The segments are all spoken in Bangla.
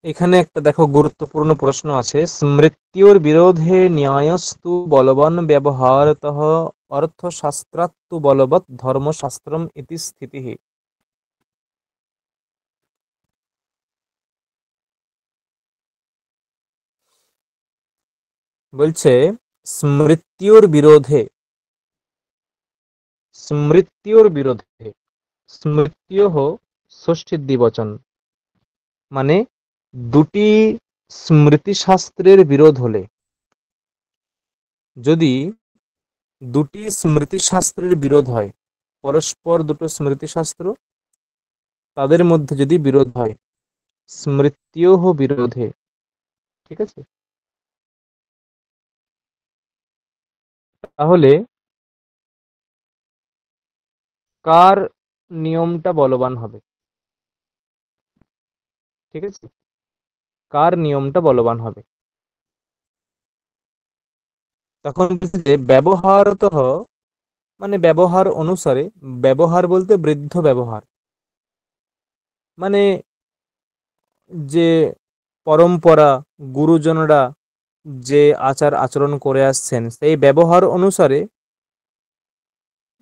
এখানে একটা দেখো গুরুত্বপূর্ণ প্রশ্ন আছে, স্মৃত্যুর বিরোধে ন্যায়স্তু বলবান ব্যবহারতঃ অর্থশাস্ত্রাত্তু বলবৎ ধর্মশাস্ত্রম ইতি স্থিতিঃ। বলছে স্মৃত্যুর বিরোধে, স্মৃত্যুর বিরোধে, স্মৃত্যুহ ষষ্ঠী দ্বিবচন, মানে দুটি স্মৃতিশাস্ত্রের বিরোধ হলে, যদি দুটি স্মৃতিশাস্ত্রের বিরোধ হয়, পরস্পর দুটো স্মৃতিশাস্ত্র, তাদের মধ্যে যদি বিরোধ হয়, স্মৃত্যুহ বিরোধে, ঠিক আছে, তাহলে কার নিয়মটা বলবান হবে? ঠিক আছে, কার নিয়মটা বলবান হবে? তখন বলছে যে ব্যবহারতঃ, মানে ব্যবহার অনুসারে, ব্যবহার বলতে বৃদ্ধ ব্যবহার, মানে যে পরম্পরা, গুরুজনরা যে আচার আচরণ করে আসছেন, সেই ব্যবহার অনুসারে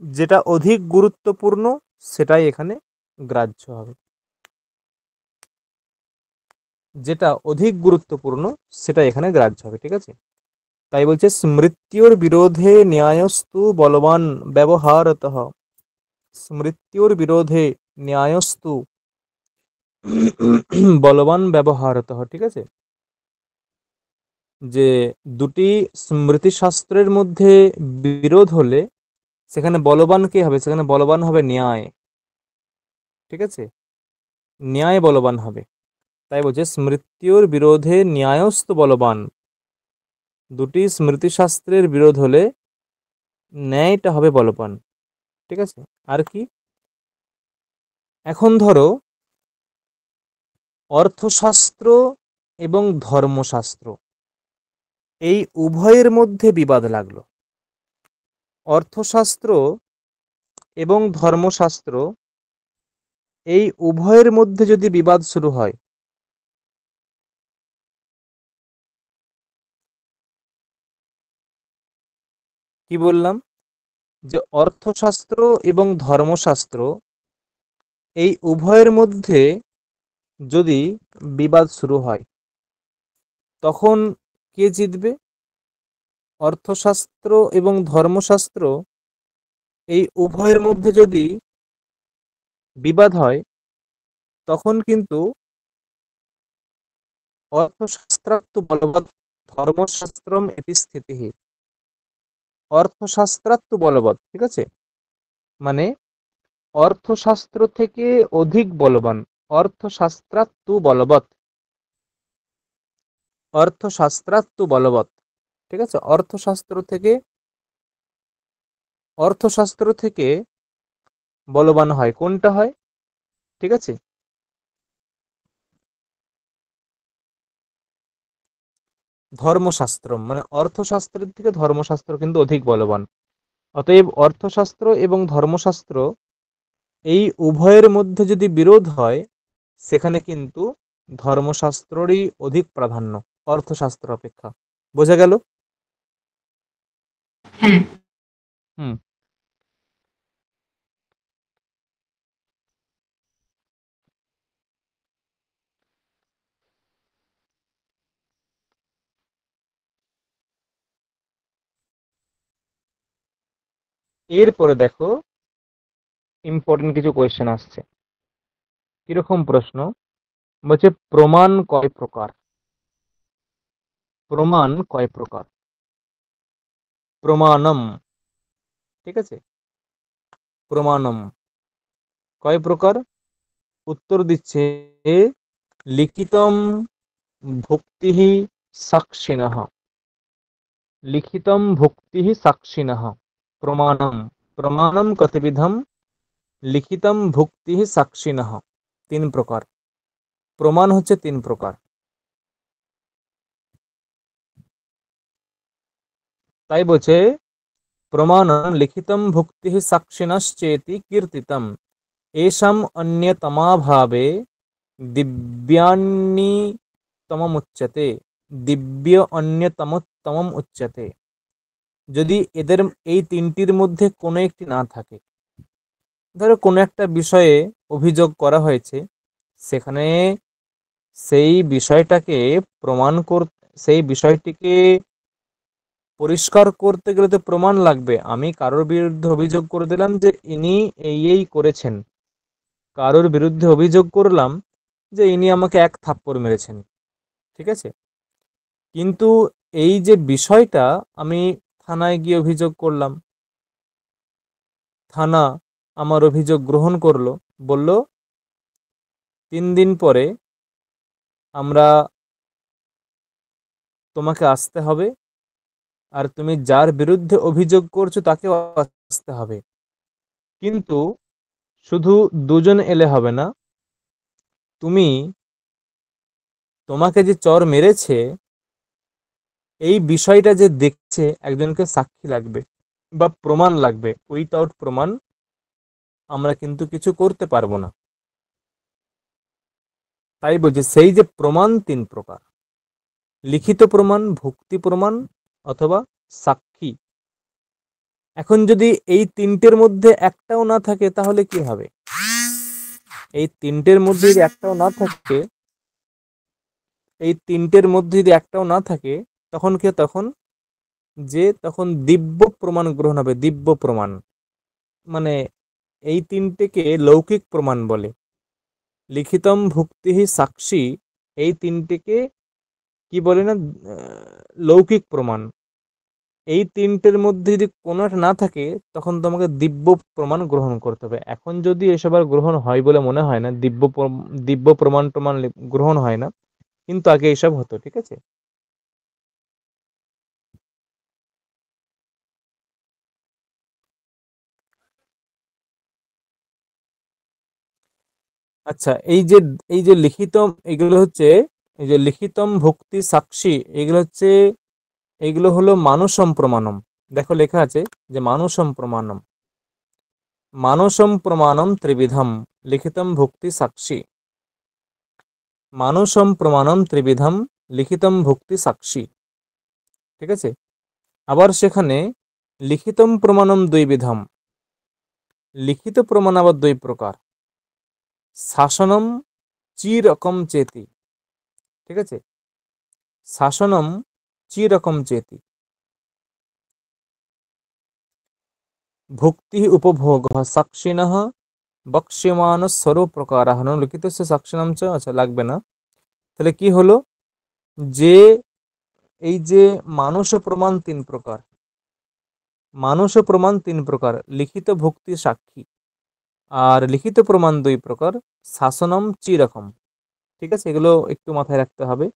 যেটা অধিক গুরুত্বপূর্ণ সেটাই এখানে গ্রাহ্য হবে। যেটা অধিক গুরুত্বপূর্ণ সেটা এখানে গ্রাহ্য হবে, ঠিক আছে। তাই বলছে স্মৃত্যুর বিরোধে ন্যায়স্তু বলবান ব্যবহারতঃ, স্মৃত্যুর বিরোধে ন্যায়স্তু বলবান ব্যবহারতঃ, ঠিক আছে, যে দুটি স্মৃতিশাস্ত্রের মধ্যে বিরোধ হলে সেখানে বলবান কে হবে? সেখানে বলবান হবে ন্যায়, ঠিক আছে, ন্যায় বলবান হবে। তাই বলছে স্মৃত্যুর বিরোধে ন্যায়স্তু বলবান, দুটি স্মৃতিশাস্ত্রের বিরোধ হলে ন্যায়টা হবে বলবান, ঠিক আছে। আর কি, এখন ধরো অর্থশাস্ত্র এবং ধর্মশাস্ত্র, এই উভয়ের মধ্যে বিবাদ লাগলো। অর্থশাস্ত্র এবং ধর্মশাস্ত্র, এই উভয়ের মধ্যে যদি বিবাদ শুরু হয়, কি বললাম, যে অর্থশাস্ত্র এবং ধর্মশাস্ত্র এই উভয়ের মধ্যে যদি বিবাদ শুরু হয়, তখন কে জিতবে? অর্থশাস্ত্র এবং ধর্মশাস্ত্র এই উভয়ের মধ্যে যদি বিবাদ হয়, তখন কিন্তু অর্থশাস্ত্রাত্তু বলবৎ ধর্মশাস্ত্রম ইতি স্থিতিঃ, অর্থশাস্ত্রাত্তু বলবৎ, ঠিক আছে, মানে অর্থশাস্ত্র থেকে অধিক বলবান, অর্থশাস্ত্রাত্তু বলবৎ, অর্থশাস্ত্রাত্তু বলবৎ, ঠিক আছে, অর্থশাস্ত্র থেকে বলবান হয়, কোনটা হয়, ঠিক আছে, ধর্মশাস্ত্র, মানে অর্থশাস্ত্রের থেকে ধর্মশাস্ত্র কিন্তু অধিক বলবান। অতএব অর্থশাস্ত্র এবং ধর্মশাস্ত্র এই উভয়ের মধ্যে যদি বিরোধ হয়, সেখানে কিন্তু ধর্মশাস্ত্ররই অধিক প্রাধান্য অর্থশাস্ত্র অপেক্ষা। বোঝা গেল? হ্যাঁ। হুম। এরপরে দেখো ইম্পর্টেন্ট কিছু কোয়েশ্চেন আসছে। কিরকম প্রশ্ন? বলছে প্রমাণ কয় প্রকার? প্রমাণ কয় প্রকার? প্রমাণম, ঠিক আছে, প্রমাণম কয় প্রকার? উত্তর দিচ্ছে লিখিতম ভুক্তিঃ সাক্ষিণঃ, লিখিতম ভুক্তিঃ সাক্ষিণঃ প্রমাণম, প্রমাণম কতিবিধম, লিখিতম ভুক্তিঃ সাক্ষিণঃ, তিন প্রকার। প্রমাণ হচ্ছে তিন প্রকার। তাই বলছে প্রমাণম লিখিতম ভুক্তিঃ সাক্ষিণশ্চেতি কীর্তিতম, এষাম অন্যতমাভাবে দিব্যান্নি তমম উচ্যতে, দিব্য অন্যতমোত্তমম উচ্যতে। যদি এদের এই তিনটির মধ্যে কোনো একটি না থাকে, ধরো কোনো একটা বিষয়ে অভিযোগ করা হয়েছে, সেখানে সেই বিষয়টাকে প্রমাণ কর, সেই বিষয়টিকে পরিষ্কার করতে গেলে তো প্রমাণ লাগবে। আমি কারোর বিরুদ্ধে অভিযোগ করে দিলাম যে ইনি এই করেছেন, কারোর বিরুদ্ধে অভিযোগ করলাম যে ইনি আমাকে এক থাপ্পড় মেরেছেন, ঠিক আছে, কিন্তু এই যে বিষয়টা আমি থানায় গিয়ে অভিযোগ করলাম, থানা আমার অভিযোগ গ্রহণ করলো, বলল 3 দিন পরে আমরা, তোমাকে আসতে হবে, আর তুমি যার বিরুদ্ধে অভিযোগ করছো তাকেও আসতে হবে। কিন্তু শুধু দুজন এলে হবে না, তুমি, তোমাকে যে চর মেরেছে এই বিষয়টা যে দেখছে একজনকে সাক্ষী লাগবে বা প্রমাণ লাগবে। উইথাউট প্রমাণ আমরা কিন্তু কিছু করতে পারবো না। তাই বলছি সেই যে প্রমাণ 3 প্রকার: লিখিত প্রমাণ, ভুক্তি প্রমাণ, অথবা সাক্ষী। এখন যদি এই তিনটের মধ্যে একটাও না থাকে তাহলে কি হবে? এই তিনটের মধ্যে যদি একটাও না থাকে, এই তিনটের মধ্যে যদি একটাও না থাকে, তখন কি, তখন তখন দিব্য প্রমাণ গ্রহণ হবে। দিব্য প্রমাণ মানে এই তিনটেকে লৌকিক প্রমাণ বলে। লিখিতম, ভুক্তি, সাক্ষী, এই তিনটেকে কি বলে না, লৌকিক প্রমাণ। এই তিনটের মধ্যে যদি কোনো একটা না থাকে তখন তোমাকে দিব্য প্রমাণ গ্রহণ করতে হবে। এখন যদি এসব আর গ্রহণ হয় বলে মনে হয় না, দিব্য প্রমাণ প্রমাণ গ্রহণ হয় না, কিন্তু আগে এসব হতো, ঠিক আছে। আচ্ছা, এই যে লিখিত, এগুলো হচ্ছে, এই যে লিখিতম, ভুক্তি, সাক্ষী, এগুলো হচ্ছে, এগুলো হলো মানুষম প্রমাণম। দেখো লেখা আছে যে মানুষম প্রমাণম, মানুষম প্রমাণম ত্রিবিধম, লিখিতম, ভুক্তি, সাক্ষী। মানুষম প্রমাণম ত্রিবিধম, লিখিতম, ভুক্তি, সাক্ষী, ঠিক আছে। আবার সেখানে লিখিতম প্রমাণম দ্বৈবিধম, লিখিত প্রমাণ আবার 2 প্রকার: শাসনম চিরকম চেতি, ঠিক আছে, শাসনম চিরকম চেতি। ভুক্তি উপভোগ সাক্ষিণ বক্ষ্যমান স্বরূপকার লিখিত সাক্ষিণম চ, আচ্ছা লাগবে না। তাহলে কি হলো, যে এই যে মানুষ প্রমাণ 3 প্রকার, মানুষ প্রমাণ 3 প্রকার, লিখিত, ভুক্তি, সাক্ষী। আর লিখিত প্রমাণ 2 প্রকার: শাসনম, চিরকম, ঠিক আছে, এগুলো একটু মাথায় রাখতে হবে।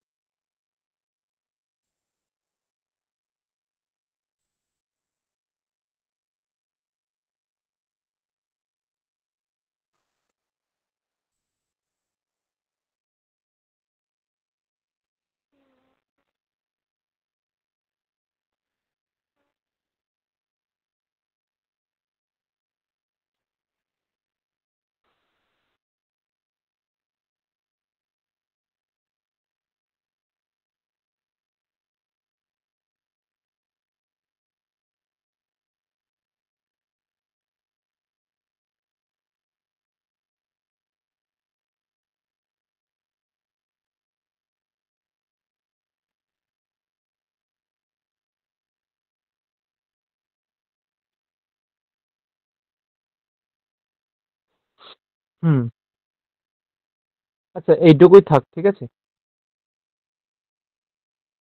হুম, আচ্ছা এইটুকুই থাক, ঠিক আছে।